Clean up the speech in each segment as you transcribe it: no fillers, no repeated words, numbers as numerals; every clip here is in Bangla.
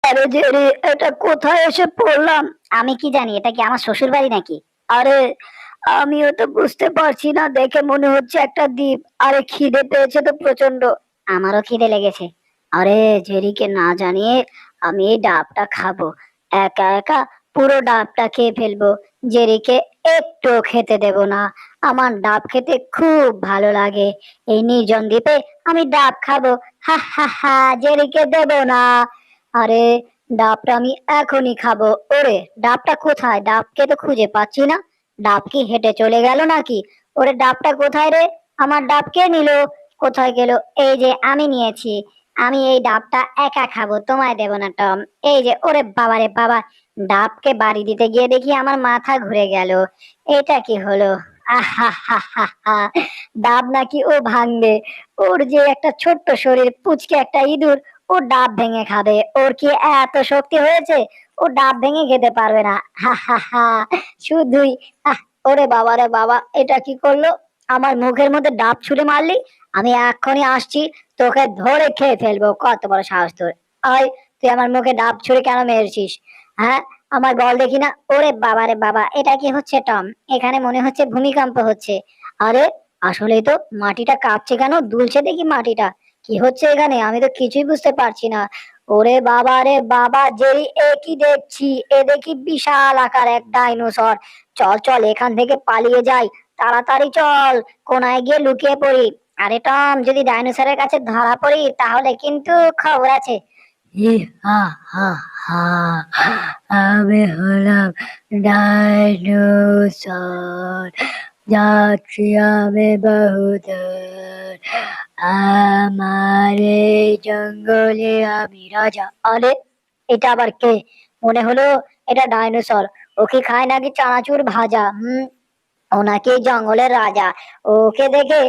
আরে যে রে, এটা কোথায় এসে পড়লাম? আমি কি জানি এটা কি আমার শ্বশুর বাড়ি নাকি? আরে আমিও তো বুঝতে পারছি না, দেখে মনে হচ্ছে একটা দ্বীপ। আরে খিদে পেয়েছে তো প্রচন্ড। আমারও খিদে লেগেছে। আরে জেরিকে না জানিয়ে আমি এই ডাবটা খাবো। একা একা পুরো ডাবটা খেয়ে ফেলবো। জেরিকে একটু খেতে দেব না। আমার ডাব খেতে খুব ভালো লাগে। এই নির্জন দ্বীপে আমি ডাব খাবো। হা হা হা, জেরিকে দেব না। আরে ডাবটা আমি এখনই খাবো। ওরে ডাবটা কোথায়? ডাবকে তো খুঁজে পাচ্ছি না। ডাব কি হেঁটে চলে গেল নাকি? ওরে ডাবটা কোথায় রে? আমার ডাব কে নিল? কোথায় গেল? এই যে আমি নিয়েছি। আমি এই ডাবটা একা খাবো, তোমায় দেব না টম। এই যে, ওরে বাবা রে বাবা, ডাবকে বাড়ি দিতে গিয়ে দেখি আমার মাথা ঘুরে গেল। এটা কি হলো? আহা হা হা হা, ডাব নাকি ও ভাঙবে? ওর যে একটা ছোট্ট শরীর, পুচকে একটা ইঁদুর, ও ডাব ভেঙে খাবে? ওর কি এত শক্তি হয়েছে? ও ডাব ভেঙে খেতে পারবে না। হা হা হা, শুধুই ওরে বাবা রে বাবা, এটা কি করলো? আমার মুখের মধ্যে ডাব ছুঁড়ে মারলি? আমি এক্ষুনি আসছি, তোকে ধরে খেয়ে ফেলবো। কত বড় সাহস তোর! আয়, তুই আমার মুখে ডাব ছুঁড়ে কেন মেরেছিস? হ্যাঁ, আমার বল দেখি না। ওরে বাবা রে বাবা, এটা কি হচ্ছে টম? এখানে মনে হচ্ছে ভূমিকম্প হচ্ছে। আরে আসলেই তো, মাটিটা কাঁপছে কেন? দুলছে দেখি মাটিটা। কি হচ্ছে এখানে? আমি তো কিছুই বুঝতে পারছি না। ওরে বাবা রে বাবা, যেই এ কি দেখছি! এ দেখি বিশাল আকার এক ডাইনোসর। চল চল, এখান থেকে পালিয়ে যাই। তাড়াতাড়ি চল, কোনায় গিয়ে লুকিয়ে পড়ি। আরে টম, যদি ডাইনোসরের কাছে ধরা পড়ি তাহলে কিন্তু খবর আছে। হি হা হা হা, আমি হলাম ডাইনোসর, যাচ্ছি আমি বহুদূর। আমার এই জঙ্গলে আমি রাজা। আরে এটা আবার কে? মনে হলো এটা ডাইনোসর। ও কি খায় নাকি চানাচুর ভাজা? ও নাকি এই জঙ্গলের রাজা। ওকে দেখে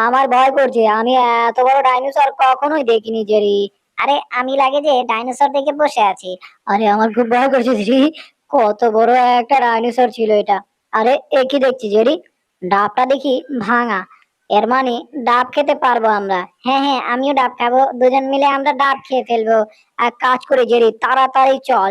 আমার ভয় করছে। আমি এত বড় ডাইনোসর কখনোই দেখিনি জেরি। আরে আমি লাগে যে ডাইনোসর দেখে বসে আছি। আরে আমার খুব ভয় করছে জেরি। কত বড় একটা ডাইনোসর ছিল এটা! আরে এ কি দেখছি জেরি? ডাবটা দেখি ভাঙা। এর মানে ডাব খেতে পারবো আমরা। হ্যাঁ হ্যাঁ, আমিও ডাব খাবো। দুজন মিলে আমরা ডাব খেয়ে ফেলবো। এক কাজ করে জেরি, তাড়াতাড়ি চল।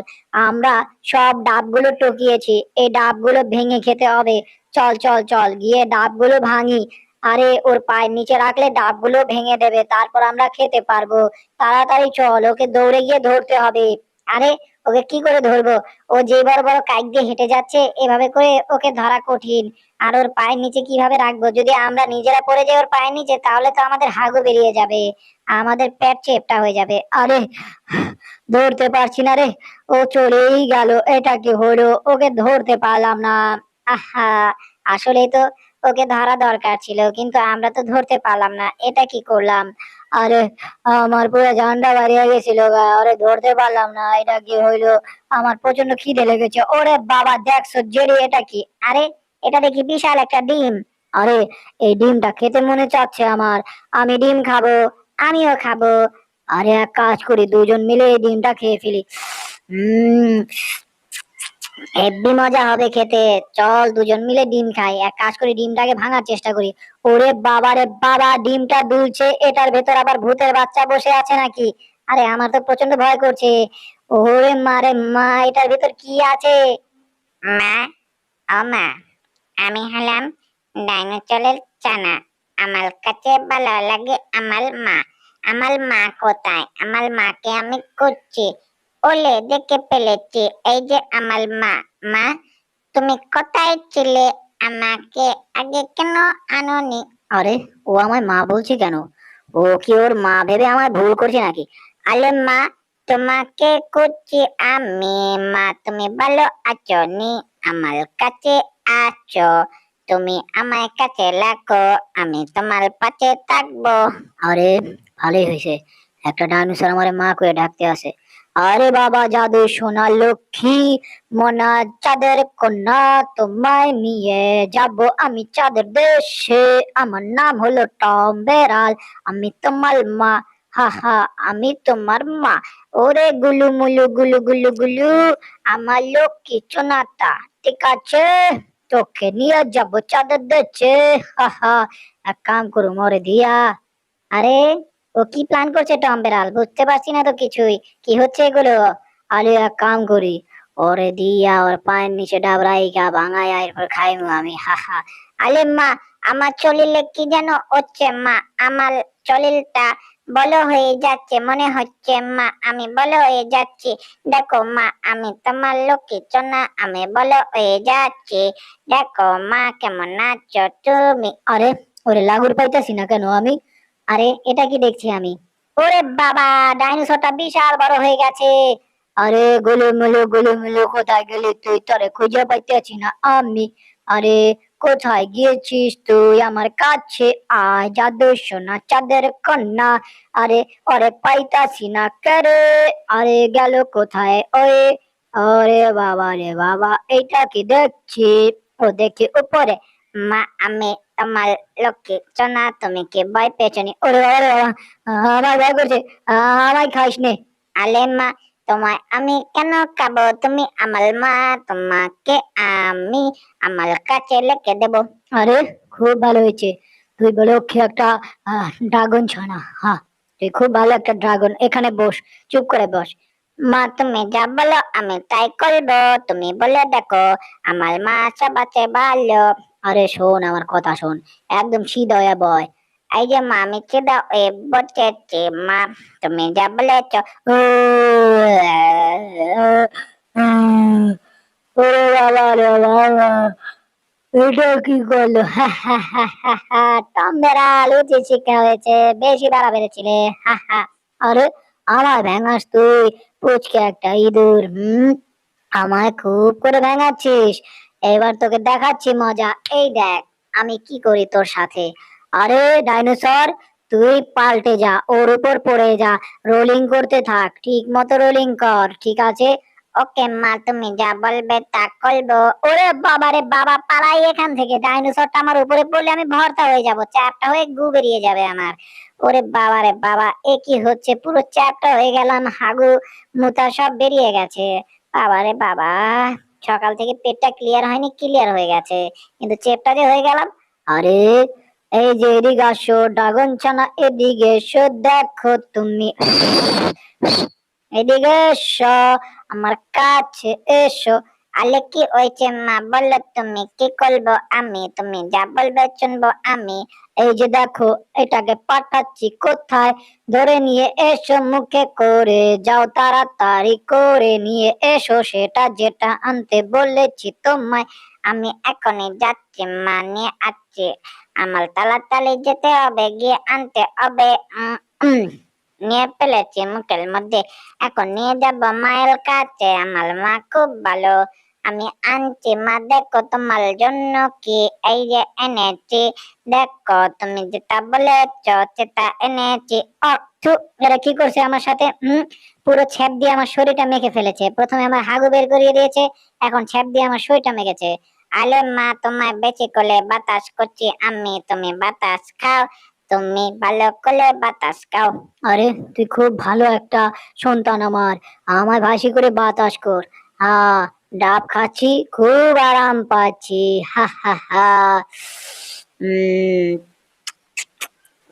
আমরা সব ডাবগুলো টকিয়েছি, এই ডাবগুলো ভেঙে খেতে হবে। চল চল চল, গিয়ে ডাবগুলো ভাঙি। আরে ওর পায়ের নিচে রাখলে ডাবগুলো ভেঙে দেবে, তারপর আমরা খেতে পারবো। তাড়াতাড়ি চল, ওকে দৌড়ে গিয়ে ধরতে হবে। আরে ওকে কি করে ধরবো? ও যে বড় বড় কাইক দিয়ে হেঁটে যাচ্ছে, এভাবে করে ওকে ধরা কঠিন। আর ওর পায়ের নিচে কিভাবে রাখবো? যদি আমরা নিজেরা পড়ে যাই ওর পায়ের নিচে, তাহলে তো আমাদের হাগু বেরিয়ে যাবে, আমাদের পেট চেপটা হয়ে যাবে। আরে ধরতে পারছি না রে। ও চলেই গেল। এটা কি হলো? ওকে ধরতে পারলাম না। আহা, আসলেই তো ওকে ধরা দরকার ছিল, কিন্তু আমরা তো ধরতে পারলাম না। এটা কি করলাম? আরে আমার পুরো জানটা বাড়িয়ে গেছিল গা। আরে ধরতে পারলাম না, এটা কি হইলো? আমার প্রচন্ড খিদে লেগেছে। ওরে বাবা, দেখছো জেরি এটা কি? আরে এটা দেখি বিশাল একটা ডিম। আরে এই ডিমটা খেতে মনে চাচ্ছে আমার। আমি ডিম খাবো। আমিও খাবো। আরে এক কাজ করি, দুজন মিলে এই ডিমটা খেয়ে ফেলি। হম, হেব্বি মজা হবে খেতে। চল দুজন মিলে ডিম খাই। এক কাজ করি, ডিমটাকে ভাঙার চেষ্টা করি। ওরে বাবা রে বাবা, ডিমটা দুলছে। এটার ভেতর আবার ভূতের বাচ্চা বসে আছে নাকি? আরে আমার তো প্রচন্ড ভয় করছে। ওরে মারে মা, এটার ভেতর কি আছে? মা, ও মা, আমি হলাম ডাইনোসরের ছানা। আমার কাছে ভালো লাগে আমার মা। আমার মা কোথায়? আমার মাকে আমি খুঁজছি। ওলে দেখে ফেলেছি, এই যে আমার মা। মা, তুমি কোথায় ছিলে? আমাকে আগে কেন আনোনি? আরে ও আমার মা বলছে কেন? ও কি ওর মা ভেবে আমার ভুল করছে নাকি? আলে মা, তোমাকে খুঁজছি আমি। মা, তুমি ভালো আছো নি? আমার কাছে আছো? তুমি আমার কাছে রাখো, আমি তোমার পাশে থাকবো। আরে ভালোই হয়েছে, একটা ডাইনোসর আমার মা করে ডাকতে আসে। আরে বাবা জাদু সোনা লক্ষ্মী, মনা চাঁদের কন্যা, তোমায় নিয়ে যাব আমি চাঁদের দেশে। আমার নাম হলো টম বেড়াল, আমি তোমার মা। হা হা, আমি তোমার মা। ওরে গুলু মুলু গুলু গুলু গুলু, আমার লক্ষ্মী সোনাটা। ঠিক আছে, তোকে নিয়ে যাবো চাঁদের দেশে। হা হা, এক কাম করুম ওরে দিয়া। আরে ও কি প্ল্যান করছে টম বেড়াল? বুঝতে পারছি না তো কিছুই। কি হচ্ছে এগুলো? আরে এক কাম করি, ওরে দিয়া ওর পায়ের নিচে ডাবরাই গা ভাঙায় এরপর খাইমু আমি, হা হা। আলে মা, আমার শরীরে কি যেন হচ্ছে মা, আমার শরীরটা বলো হয়ে যাচ্ছে মনে হচ্ছে মা, আমি বলো হয়ে যাচ্ছি। দেখো মা, আমি তোমার লক্ষ্মী সোনা, আমি বলো হয়ে যাচ্ছি। দেখো মা, কেমন নাচছো তুমি। আরে ওরে লাগুর পাইতাছি না কেন আমি? আরে এটা কি দেখছি আমি? ওরে বাবা, ডাইনোসরটা বিশাল বড় হয়ে গেছে। আরে গোলুমুলু কোথায় গেলি তুই? তোরে খুঁজে পাইতেছি না আমি। আরে কোথায় গিয়েছিস তুই? আমার কাছে আয় জাদু সোনা চাঁদের কন্যা। আরে ওরে পাইতাছি না কেরে। আরে গেল কোথায় ওই? আরে বাবা রে বাবা, এইটা কি দেখছি? ও দেখি উপরে। মা, আমি তোমার লক্ষ্মী সোনা, তুমি কি ভয় পেয়েছো নি? ওরে বাবা রে বাবা, আমার ভয় করছে। আমায় খাইস নে। আলে মা, তোমায় আমি কেন খাবো? তুমি আমার মা, তোমাকে আমি আমার কাছে রেখে দেবো। আরে খুব ভালো হয়েছে, তুই বলে ওকে একটা ড্রাগন ছানা। হ্যাঁ, তুই খুব ভালো একটা ড্রাগন। এখানে বস, চুপ করে বস। মা, তুমি যা বলো আমি তাই করবো। তুমি বলে দেখো, আমার মা সব আছে ভালো। আরে শোন, আমার কথা শোন, একদম সিধা বয়। এই যে মা, আমি চিদা এ বসেছি মা, তুমি যা বলেছ। ওরে বাবা রে বাবা, এটা কি করলো? টমেরা লুচি শিক্ষা হয়েছে, বেশি বাড়া বেড়েছিলে। আরে আমার ভেঙাস তুই, পুচকে একটা ইঁদুর। আমায় খুব করে ভেঙাচ্ছিস। এবার তোকে দেখাচ্ছি মজা, এই দেখ আমি কি করি তোর সাথে। আরে ডাইনোসর, তুই পাল্টে যা, ওর উপর পড়ে যা, রোলিং করতে থাক, ঠিক মতো রোলিং কর, ঠিক আছে? ওকে মা, তুমি যা বলবে তা করবো। ওরে বাবা রে বাবা, পালাই এখান থেকে, ডাইনোসরটা আমার উপরে পড়লে আমি ভর্তা হয়ে যাব, চ্যাপটা হয়ে গু বেরিয়ে যাবে আমার। ওরে বাবা রে বাবা, এ কি হচ্ছে? পুরো চ্যাপটা হয়ে গেলাম, হাগু মুতা সব বেরিয়ে গেছে। বাবা রে বাবা, সকাল থেকে পেটটা ক্লিয়ার হয়নি, ক্লিয়ার হয়ে গেছে, কিন্তু চেপটা যে হয়ে গেলাম। আরে এই যে এদিকে আসো ড্রাগন ছানা, এদিকে এসো, দেখো তুমি, এদিকে এসো, আমার কাছে এসো। আলে কি হয়েছে মা, বলো তুমি কি করবো আমি, তুমি যা বলবে শুনবো আমি। এই যে দেখো, এটাকে পাঠাচ্ছি কোথায়, ধরে নিয়ে এসো, মুখে করে যাও, তাড়াতাড়ি করে নিয়ে এসো সেটা যেটা আনতে বলেছি তোমায়। আমি এখনই যাচ্ছি মা, নিয়ে আসছি। আমার তাড়াতাড়ি যেতে হবে, গিয়ে আনতে হবে। নিয়ে ফেলেছি মুখের মধ্যে, এখন নিয়ে যাব মায়ের কাছে। আমার মা খুব ভালো। আমি আনছি মা, দেখো তোমার জন্য কি এই যে এনেছি। দেখো তুমি যেটা বলেছ সেটা এনেছি। থু, এরা কি করছে আমার সাথে? পুরো ছ্যাপ দিয়ে আমার শরীরটা মেখে ফেলেছে। প্রথমে আমার হাগু বের করিয়ে দিয়েছে, এখন ছ্যাপ দিয়ে আমার শরীরটা মেখেছে। আলে মা, তোমায় বেশি করে বাতাস করছি আমি, তুমি বাতাস খাও। তুমি ভালো করে বাতাস খাও। আরে তুই খুব ভালো একটা সন্তান আমার, আমায় ভাসি করে বাতাস কর। ডাব খাচ্ছি, খুব আরাম পাচ্ছি। হা হা হা। উম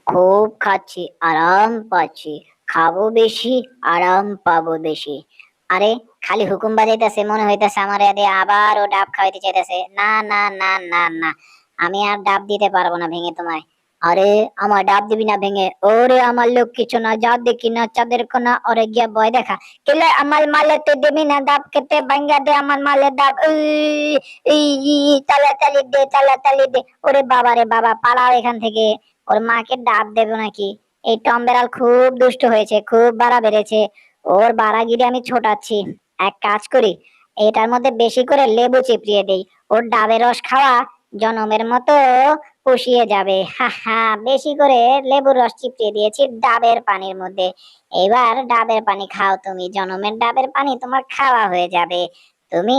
খুব খাচ্ছি, আরাম পাচ্ছি, খাবো বেশি, আরাম পাবো বেশি। আরে খালি হুকুম বাজাইতেছে, মনে হইতেছে আমার এদে আবার ও ডাব খাওয়াইতে চাইতেছে। না না না না না, আমি আর ডাব দিতে পারবো না ভেঙে তোমায়। আরে আমার ডাব দিবি না ভেঙে? ওরে আমার লোক কিছু না, যা দেখি না চাঁদের কোনা, ওরে গিয়া ভয় দেখা। কেলে আমার মালে তুই দিবি না ডাব খেতে? ভাঙ্গা দে আমার মালে ডাব। তাড়াতাড়ি দে, তাড়াতাড়ি দে। ওরে বাবা রে বাবা, পালাও এখান থেকে। ওর মাকে ডাব দেবো নাকি? এই টম বেড়াল খুব দুষ্ট হয়েছে, খুব বাড়া বেড়েছে। ওর বাড়াগিরি আমি ছোটাচ্ছি। এক কাজ করি, এটার মধ্যে বেশি করে লেবু চিপড়িয়ে দেই, ওর ডাবের রস খাওয়া জনমের মতো পুষিয়ে যাবে। হা হা, বেশি করে লেবুর রস চিপড়িয়ে দিয়েছি ডাবের পানির মধ্যে। এবার ডাবের পানি খাও তুমি, জনমের ডাবের পানি তোমার খাওয়া হয়ে যাবে। তুমি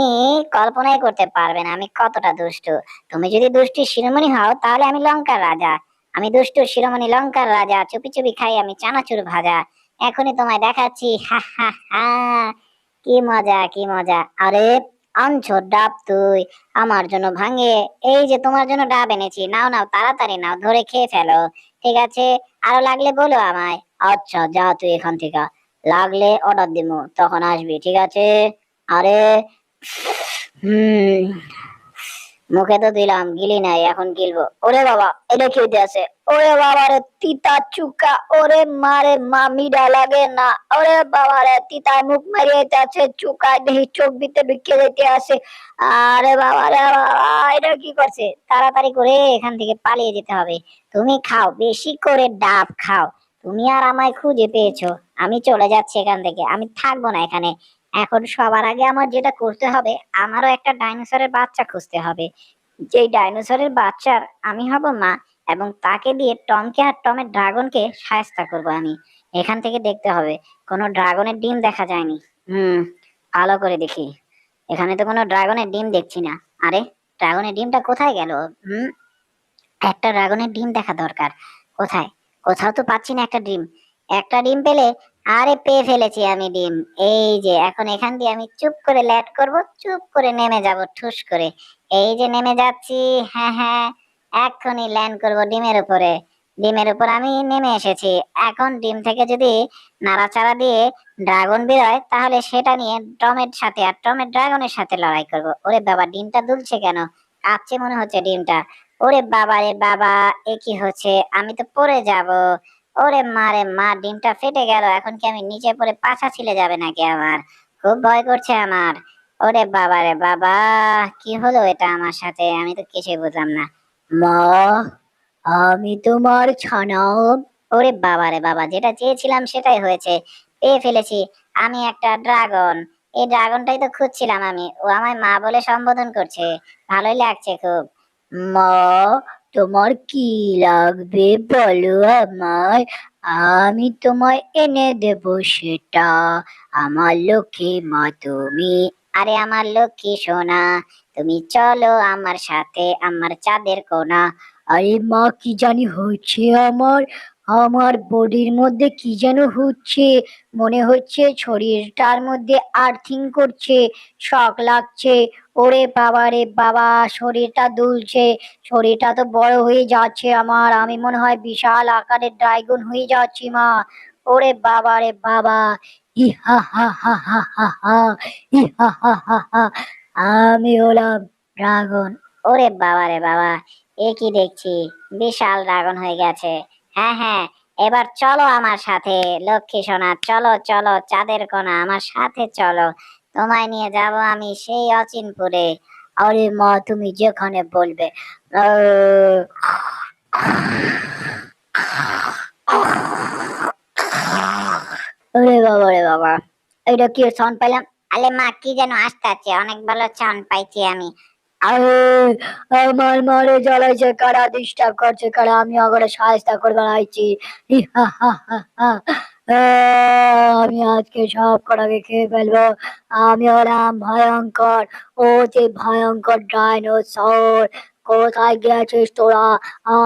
কল্পনাই করতে পারবে না আমি কতটা দুষ্টু। তুমি যদি দুষ্টি শিরোমণি হও, তাহলে আমি লঙ্কার রাজা। আমি দুষ্টু শিরোমণি লঙ্কার রাজা, চুপি চুপি খাই আমি চানাচুর ভাজা। এখনই তোমায় দেখাচ্ছি। হা হা হা, কি মজা কি মজা। আরে আনছো ডাব তুই আমার জন্য ভাঙে? এই যে তোমার জন্য ডাব এনেছি, নাও নাও, তাড়াতাড়ি নাও, ধরে খেয়ে ফেলো। ঠিক আছে, আরো লাগলে বলো আমায়। আচ্ছা যা তুই এখান থেকে। লাগলে অর্ডার দিবো, তখন আসবি, ঠিক আছে? আরে হুম, মুখে তো দিলাম, গিলি নাই, এখন গিলবো। ওরে বাবা, এটা কি হইতে আছে? ওরে বাবা রে, তিতা চুকা, ওরে মারে মামিডা লাগে না। ওরে বাবা রে, তিতায় মুখ মারিয়ে যাইতে আছে, চুকায় দেখি চোখ ভিতরে ঢুকিয়ে যাইতে আছে। আরে বাবা রে বাবা, এটা কি করছে? তাড়াতাড়ি করে এখান থেকে পালিয়ে যেতে হবে। তুমি খাও, বেশি করে ডাব খাও। তুমি আর আমায় খুঁজে পেয়েছো, আমি চলে যাচ্ছি এখান থেকে, আমি থাকবো না এখানে। এখন সবার আগে আমার যেটা করতে হবে, আমারও একটা ডাইনোসরের বাচ্চা খুঁজতে হবে। যেই ডাইনোসরের বাচ্চার আমি হব মা, এবং তাকে দিয়ে টমকে আর টমের ড্রাগনকে শায়েস্তা করব আমি। এখান থেকে দেখতে হবে, কোনো ড্রাগনের ডিম দেখা যায়নি। হুম, ভালো করে দেখি। এখানে তো কোনো ড্রাগনের ডিম দেখছি না। আরে, ড্রাগনের ডিমটা কোথায় গেল? হুম, একটা ড্রাগনের ডিম দেখা দরকার। কোথায়? কোথাও তো পাচ্ছি না একটা ডিম। একটা ডিম পেলে, আরে পেয়ে ফেলেছি আমি ডিম। এই যে এখন এখান দিয়ে আমি চুপ করে ল্যান্ড করব, চুপ করে নেমে যাব ঠুস করে। এই যে নেমে যাচ্ছি। হ্যাঁ হ্যাঁ, এক্ষুনি ল্যান্ড করব ডিমের উপরে। ডিমের উপর আমি নেমে এসেছি। এখন ডিম থেকে যদি নাড়াচাড়া দিয়ে ড্রাগন বেরোয়, তাহলে সেটা নিয়ে টমের সাথে আর টমের ড্রাগনের সাথে লড়াই করব। ওরে বাবা, ডিমটা দুলছে কেন? কাঁপছে মনে হচ্ছে ডিমটা। ওরে বাবা রে বাবা, এ কি হচ্ছে? আমি তো পড়ে যাব। ওরে মা রে মা, ডিমটা ফেটে গেল। এখন কি আমি নিচে পড়ে পাছা ছিলে যাবে নাকি আমার? খুব ভয় করছে আমার। ওরে বাবা রে বাবা, কি হলো এটা আমার সাথে? আমি তো কিছুই বুঝলাম না। মা, আমি তোমার ছানা। ওরে বাবা রে বাবা, যেটা চেয়েছিলাম সেটাই হয়েছে। পেয়ে ফেলেছি আমি একটা ড্রাগন। এই ড্রাগনটাই তো খুঁজছিলাম আমি। ও আমায় মা বলে সম্বোধন করছে। ভালোই লাগছে খুব। মা, তোমার কি লাগবে বলো আমায়, আমি তোমায় এনে দেব সেটা। আমার লক্ষ্মী মা তুমি। আরে আমার লক্ষ্মী সোনা, তুমি চলো আমার সাথে আমার চাঁদের কোনা। আরে মা, কি জানি হচ্ছে আমার, আমার বডির মধ্যে কি যেন হচ্ছে। মনে হচ্ছে শরীরটার মধ্যে আর্থিং করছে, শক লাগছে। ওরে বাবা রে বাবা, শরীরটা দুলছে। শরীরটা তো বড় হয়ে যাচ্ছে আমার, আমি মনে হয় বিশাল আকারের ড্রাগন হয়ে যাচ্ছি মা। ওরে বাবা রে বাবা, ইহা হা হা হা হা হা, ইহা হা হা হা, আমি হলাম ড্রাগন। ওরে বাবা রে বাবা, এ কি দেখছি, বিশাল ড্রাগন হয়ে গেছে। হ্যাঁ হ্যাঁ, এবার চলো আমার সাথে লক্ষ্মী সোনা, চলো চলো চাঁদের কোনা, আমার সাথে চলো। তোমায় নিয়ে যাব আমি সেই অচিনপুরে। আরে মা, তুমি যেখানে বলবে। ওরে বাবা রে বাবা, এটা কি সাউন্ড পাইলাম? আলে মা, কি যেন আসতে আছে, অনেক ভালো চান পাইছি আমি। আরে, আমার মারে জ্বালাইছে কারা, ডিস্টার্ব করছে কারা, আমি ওগরে সাহায্য করবার আইছি। ইহা হা হা হা। আমি আজকে সব কটাকে খেয়ে ফেলবো। আমি হলাম ভয়ঙ্কর। ও যে ভয়ঙ্কর ডাইনোসর, কোথায় গেছিস তোরা?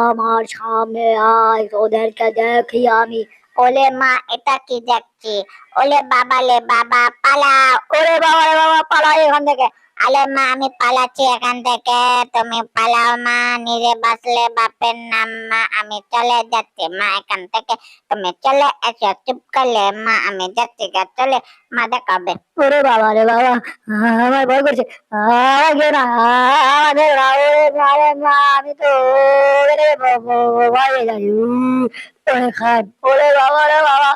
আমার সামনে আয়, তোদেরকে দেখি আমি। ওলে মা, এটা কি দেখছি? ওলে বাবা লে বাবা, পালাও। ওরে বাবা রে বাবা, পালাই এখান থেকে। আলে মা, আমি পালাচ্ছি এখান থেকে, তুমি পালাও মা। নিজে বাঁচলে বাপের নাম মা, আমি চলে যাচ্ছি মা এখান থেকে। তুমি চলে এসো চুপ করলে মা, আমি যাচ্ছি গা, চলে মা, দেখাবে। ওরে বাবা রে বাবা, আমার ভয় করছে। কেউ না, আমাদের আমি তো ভয় যাই। ওরে খান, ওরে বাবা রে বাবা,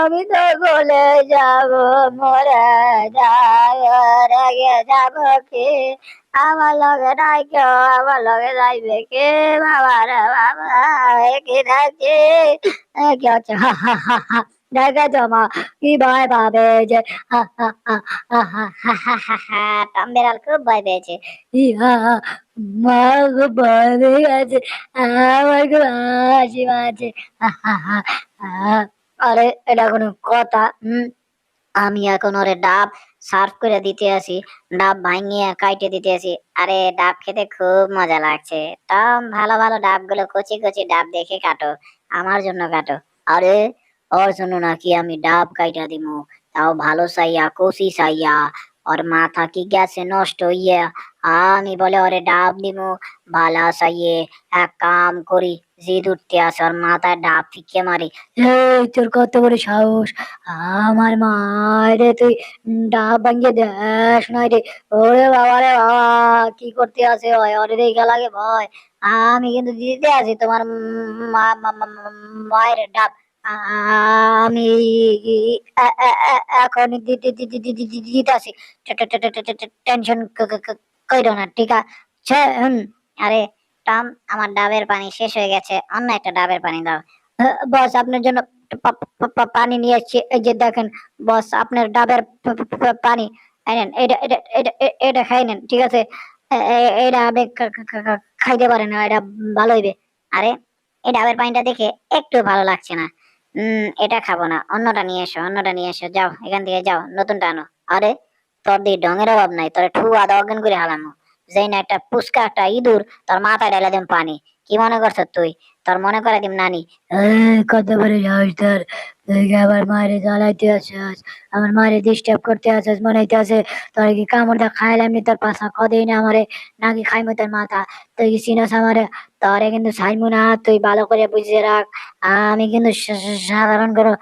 আমি তো গলে যাব, মরে যাওয়ার আগে যাব কি? আমার লগে নাই কেউ, আমার লগে যাইবে কে? বাবা রে বাবা, কি দেখছি, কি হচ্ছে? হা হা হা হা, দেখে তো মা, কি ভয় পাবে যে। হা হা হা হা হা হা হা হা হা, টম বিড়াল খুব ভয় পেয়েছে। ইহা, মা খুব ভয় পেয়ে গেছে, আমার খুব হাসি পাচ্ছে। হা হা হা হা। আরে, এটা কোনো কথা? আমি এখন ওরে ডাব সার্ভ করে দিতে আসি, ডাব ভাঙিয়ে কাইটে দিতে আসি। আরে, ডাব খেতে খুব মজা লাগছে। টম, ভালো ভালো ডাব গুলো, কচি কচি ডাব দেখে কাটো, আমার জন্য কাটো। আরে, ওর জন্য নাকি আমি ডাব কাইটা দিমু, তাও ভালো চাইয়া, কচি চাইয়া। ওর মাথা কি গেছে নষ্ট হইয়া? আমি বলে ওরে ডাব দিমু ভালা চাইয়ে। এক কাম করি, জিদ উঠতে আসে, ওর মাথায় ডাব ফিকে মারি। এই তোর কত বড় সাহস, আমার মারে তুই ডাব ভাঙ্গিয়ে দেশ নাই রে। ওরে বাবা রে বাবা, কি করতে আসে হয়, ওরে দেখা লাগে ভয়। আমি কিন্তু দিতে আছি তোমার মায়ের ডাব। আমি এখন দিতে আছি। টেনশন কইরো না, ঠিক আছে? আরে টম, আমার ডাবের পানি শেষ হয়ে গেছে, অন্য একটা ডাবের পানি দাও। বস, আপনার জন্য পানি নিয়ে এসেছি, এই যে দেখেন। বস, আপনার ডাবের পানি এই নেন, এটা এটা এটা এটা খাই নেন, ঠিক আছে? এটা আপনি খাইতে পারেন না, এটা ভালো হইবে। আরে, এই ডাবের পানিটা দেখে একটু ভালো লাগছে না। এটা খাবো না, অন্যটা নিয়ে এসো, অন্যটা নিয়ে এসো, যাও এখান থেকে যাও, নতুনটা আনো। আরে, তোর দিয়ে ঢঙের অভাব নাই, তোর ঠু আদা অজ্ঞান করে হালামো। যেই না একটা পুচকা একটা ইঁদুর তোর মাথায় ঢেলে দিম পানি। কি মনে করছ তুই? তোর মনে করে দিম নানি? কত বড় সাহস তোর, তুই কি আবার মায়ের জ্বালাইতে আসিস, আমার মায়ের ডিস্টার্ব করতে আসিস মনে হইতেছে। তোর কি কামড়টা খাইলাম নি, তোর পাশা কদেই না আমারে, নাকি খাইমু তোর মাথা? তুই কি চিনস আমারে? তোরে কিন্তু ছাইমু না, তুই ভালো করে বুঝে রাখ। আমি কিন্তু সাধারণ কোনো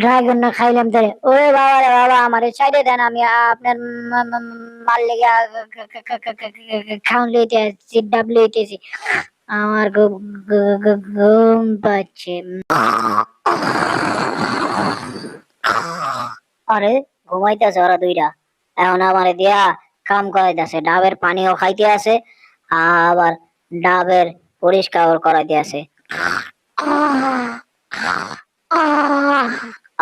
ড্রাগন না খাইলাম তোরে। ওরে বাবা রে বাবা, আমারে ছাইড়ে দেন, আমি আপনার মাল লেগে খাউন লইতে আসছি, ডাব লইতেছি। আমার ঘুম পাচ্ছে। আরে, ঘুমাইতেছে ওরা দুইটা, এখন আমারে দিয়া কাম করাইতেছে, ডাবের পানিও খাইতে আছে, আবার ডাবের পরিষ্কার করাইতে আছে।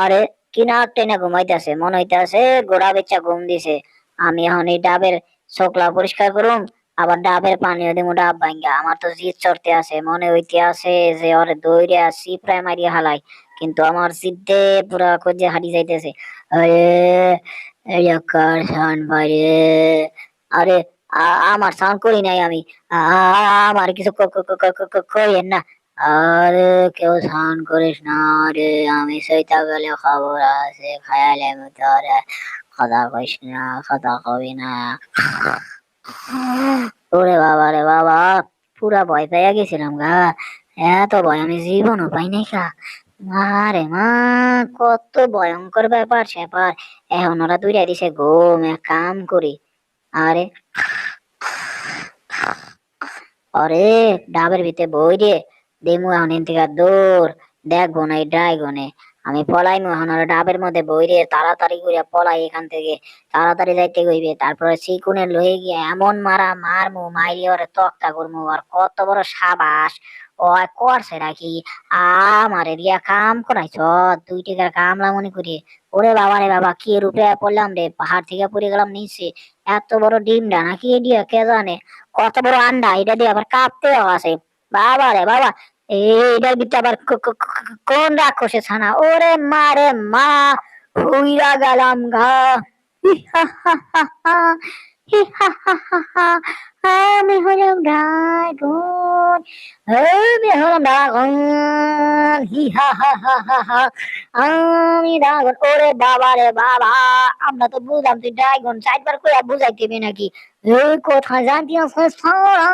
আরে, কি নাক টেনে ঘুমাইতেছে, মনে হইতেছে গোড়া বেচা ঘুম দিছে। আমি এখন এই ডাবের চোখলা পরিষ্কার করুম, আবার ডাবের পানিও দিমু ডাব ভাঙ্গা। আমার তো জিদ চড়তে আছে, মনে হইতে আছে যে ওরে দৌড়ে আসি প্রাইমারি হালাই, কিন্তু আমার জিদ্দে পুরা কজে হাঁটি যাইতেছে। আরে, এই কার সাউন্ড বাইরে? আরে, আমার সাউন্ড করি নাই আমি। আমার কিছু কইেন না। আরে, কেউ সাউন্ড করিস না রে, আমি সইতা গেলে খবর আছে, খায়ালে তোরে। কথা কইস না, কথা কবি না। ওরে বাবা রে বাবা, পুরা ভয় পেয়ে গেছিলাম গা। এত ভয় আমি জীবনও পাই নাই কা। আরে মা, কত ভয়ঙ্কর ব্যাপার স্যাপার। এখন ওরা দুইটা দিছে ঘুম, এক কাম করি। আরে, আরে, ডাবের ভিতরে বই রে, দিমু এখন এন থেকে দৌড়, দেখবো না এই ড্রাইগনে। আমি পলাইমু এখন, ওরা ডাবের মধ্যে বই রে, তাড়াতাড়ি করে পলাই এখান থেকে, তাড়াতাড়ি যাইতে হইবে। তারপরে চিকুনে লয়ে গিয়ে এমন মারা মারমু, মাইরি ওরে তক্তা করমু। আর কত বড় সাবাস ও করছে নাকি, আমারে দিয়া কাম করাইছ, 2 টাকার কামলা মনে করি। ওরে বাবা রে বাবা, কি রূপে পড়লাম রে, পাহাড় থেকে পড়ে গেলাম নিচে। এত বড় ডিমটা নাকি এডিয়া, কে জানে? কত বড় আন্ডা, এটা দিয়ে আবার কাঁপতেও আছে। বাবা রে বাবা, এইটার ভিতরে আবার কোন রাক্ষসে ছানা, ওরে মা রে মা, হুইরা গেলাম গা। আমি হলাম ড্রাগন, আমি হলাম ড্রাগন, হি হা হা হা হা হা। আমি ড্রাগন, ওরে বাবা রে বাবা, আমরা তো বুঝলাম তুই ড্রাগন, 4বার করে বুঝাইতে হবে নাকি? এই কোথায় জানতি আছে সারা,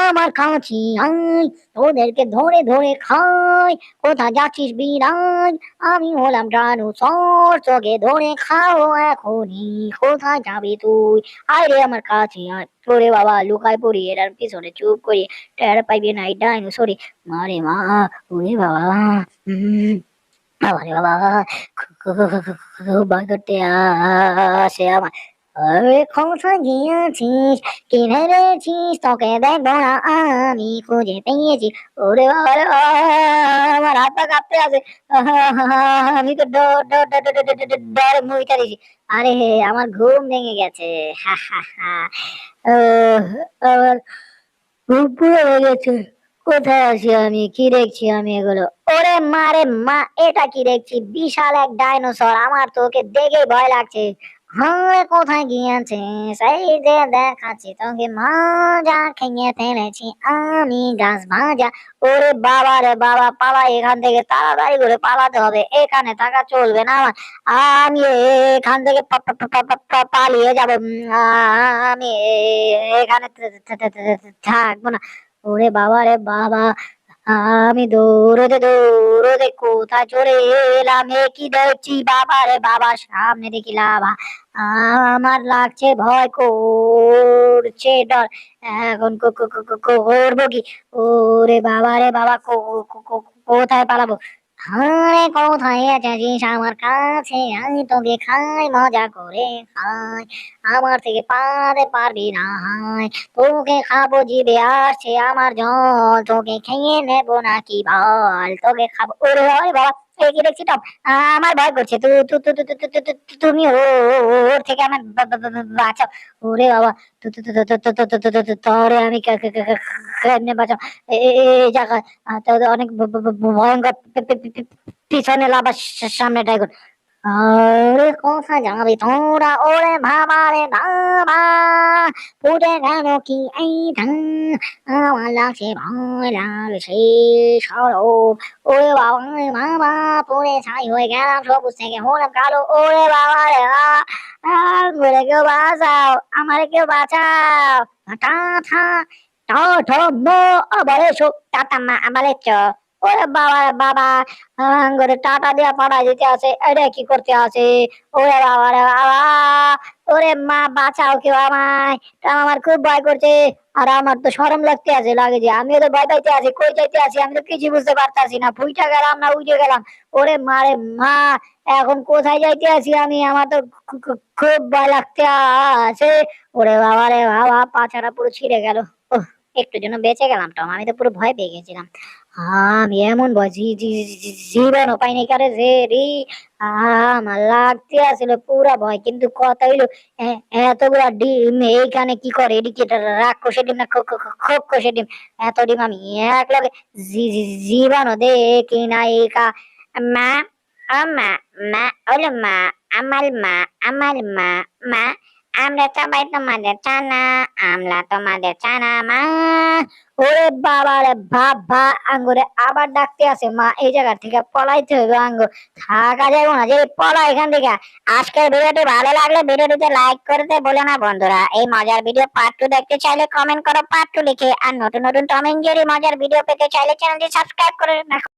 আমার কাছে আয়, ওদেরকে ধরে ধরে খাই। কোথায় যাচ্ছিস বিরাজ, আমি হলাম ডাইনোসর, তোকে ধরে খাও এখনই। কোথায় যাবি তুই, আয় রে আমার কাছে আয়। ওরে বাবা, লুকায় পড়ি এটার পিছনে চুপ করি, টের পাইবি না এই ডাইনোসরে। মারে মা, ওরে বাবা, উম বাবা রে বাবা, খুব ভয় করতে আসে আমার। আরে, কোথায় গিয়েছিস, কি ভেবেছিস তোকে দেখবো না, আমি খুঁজে পেয়েছি। ওরে বাবা রে বাবা, আমার হাত পা কাঁপতে আছে। আমি তো ডরে মুইটা দিছি। আরে, আমার ঘুম ভেঙে গেছে। হা হা হা। আমার ঘুম পুরো হয়ে গেছে। কোথায় আছি আমি, কি দেখছি আমি এগুলো? ওরে মারে মা, এটা কি দেখছি, বিশাল এক ডাইনোসর, আমার তো ওকে দেখে ভয় লাগছে। হ্যাঁ, কোথায় গিয়েছিস, এই যে দেখাচ্ছি তোকে মজা, খেয়ে ফেলেছি আমি গাছ ভাজা। ওরে বাবা রে বাবা, পালা এখান থেকে, তাড়াতাড়ি করে পালাতে হবে, এখানে থাকা চলবে না আমার। আমি এখান থেকে পালিয়ে যাবো। আমি এখানে থাকবো না। ওরে বাবা রে বাবা, আমি দৌড়তে দৌড়তে কোথায় চলে এলাম, এ কি দেখছি বাবা রে বাবা, সামনে দেখি লাভা। আমার লাগছে ভয়, করছে ডর, এখন করবো কি? ওরে বাবা রে বাবা, কোথায় পালাবো? আরে কোথায় আছিস আমার কাছে, আমি তোকে খাই মজা করে খাই, আমার থেকে পারে পারবি না হায়। তোকে খাবো, জিভে আসছে আমার জল, তোকে খেয়ে নেবো নাকি বল, তোকে খাবো। ওরে বাবা রে বাবা, এ কি দেখছি টপ, আমার ভয় করছে। তুমি ওর থেকে আমার বাঁচাও। ওরে বাবা, তোরে আমি কেমনে বাঁচাও এই জায়গায়? তো অনেক ভয়ঙ্কর, পিছনে লাভ, সামনে ড্রাগন। আরে কোথায় যাবি তোরা, ওরে বাবা রে বাবা, ফুটে গেল কি এই ধান, আমার লাগছে ভয় লাগছে সরব। ওরে বাবা রে বাবা, পড়ে ছাই হয়ে গেলাম, সবুজ থেকে হলাম কালো। ওরে বাবা রে বাবা, ঘুরে কেউ বাঁচাও, আমারে কেউ বাঁচাও। টা থা টা ঠ ম আবার এসো, টাটা মা আবার এসো। ওরে বাবা রে বাবা, করে টাটা দিয়া পাঠাই দিতে আছে, এটা কি করতে আছে? ওরে বাবা রে বাবা, ওরে মা বাঁচাও কেউ আমায়, তা আমার খুব ভয় করছে। আর আমার তো শরম লাগতে আছে, লাগে যে আমিও তো ভয় পাইতে আছি, কই যাইতে আছি আমি তো কিছু বুঝতে পারতাছি না, ভুইটা গেলাম না উঠে গেলাম। ওরে মা রে মা, এখন কোথায় যাইতে আছি আমি? আমার তো খুব ভয় লাগতে আছে। ওরে বাবা রে বাবা, পাছাটা পুরো ছিঁড়ে গেল। ওহ, একটু জন্য বেঁচে গেলাম, টম, আমি তো পুরো ভয় পেয়ে গেছিলাম। আমি এমন ভয় জীবনও পাইনি কারে যে রে। আমার লাগতে আসলে পুরা ভয়, কিন্তু কথা হইলো এতগুলা ডিম এইখানে কি করে? এদিকে রাক্ষসের ডিম না খোকসের ডিম? এত ডিম আমি এক লগে জীবনও দেখি না একা। মা, ও মা, মা ওলো মা, আমার মা, আমার মা, মা আমরা সবাই তোমাদের চানা, আমরা তোমাদের চানা মা। ওরে বাবা রে বাবা, আঙ্গুরে আবার ডাকতে আছে মা, এই জায়গা থেকে পলাইতে হবে আঙ্গুর, থাকা যাবে না, যে পলা এখান থেকে। আজকের ভিডিওটি ভালো লাগলে ভিডিওটিতে লাইক করতে ভুলো না বন্ধুরা। এই মজার ভিডিও পার্ট 2 দেখতে চাইলে কমেন্ট করো পার্ট 2 লিখে, আর নতুন নতুন টম এন্ড জেরি মজার ভিডিও পেতে চাইলে চ্যানেলটি সাবস্ক্রাইব করে রাখো।